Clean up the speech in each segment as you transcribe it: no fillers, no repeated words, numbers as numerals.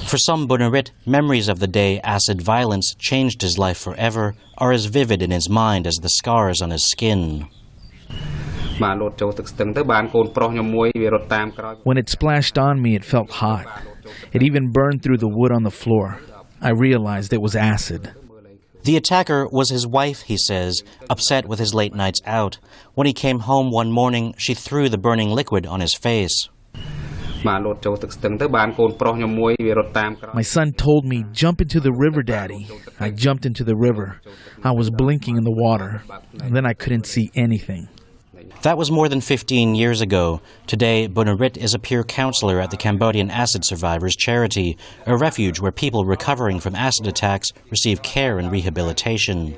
For some Bunarit, memories of the day acid violence changed his life forever are as vivid in his mind as the scars on his skin. When it splashed on me, it felt hot. It even burned through the wood on the floor. I realized it was acid. The attacker was his wife, he says, upset with his late nights out. When he came home one morning, she threw the burning liquid on his face. My son told me, "Jump into the river, Daddy." I jumped into the river. I was blinking in the water, and then I couldn't see anything. That was more than 15 years ago. Today, Bunarit is a peer counselor at the Cambodian Acid Survivors Charity, a refuge where people recovering from acid attacks receive care and rehabilitation.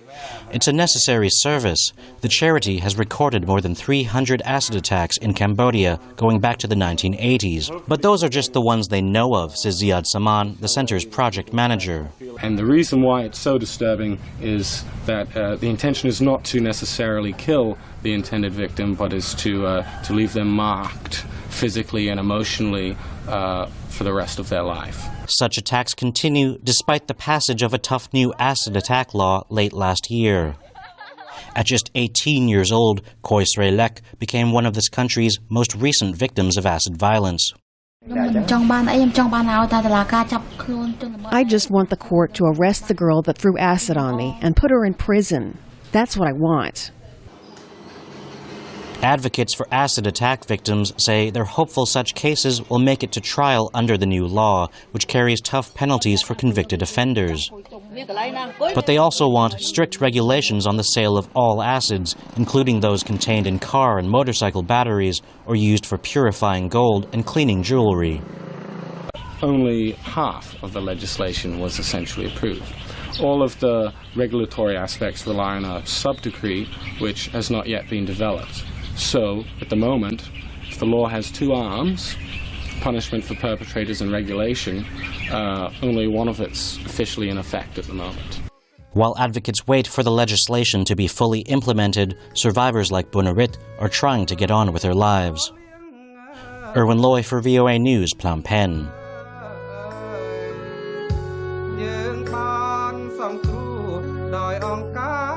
It's a necessary service. The charity has recorded more than 300 acid attacks in Cambodia going back to the 1980s. But those are just the ones they know of, says Ziad Saman, the center's project manager. And the reason why it's so disturbing is that the intention is not to necessarily kill the intended victim, but is to leave them marked physically and emotionally for the rest of their life. Such attacks continue despite the passage of a tough new acid attack law late last year. At just 18 years old, Khoi Srey Lek became one of this country's most recent victims of acid violence. I just want the court to arrest the girl that threw acid on me and put her in prison. That's what I want. Advocates for acid attack victims say they're hopeful such cases will make it to trial under the new law, which carries tough penalties for convicted offenders. But they also want strict regulations on the sale of all acids, including those contained in car and motorcycle batteries or used for purifying gold and cleaning jewelry. Only half of the legislation was essentially approved. All of the regulatory aspects rely on a sub-decree which has not yet been developed. So, at the moment, if the law has two arms, punishment for perpetrators and regulation, only one of it's officially in effect at the moment. While advocates wait for the legislation to be fully implemented, survivors like Bunarit are trying to get on with their lives. Irwin Loy for VOA News, Phnom Penh.យើងបានសំគ្រូដោយអង្គការ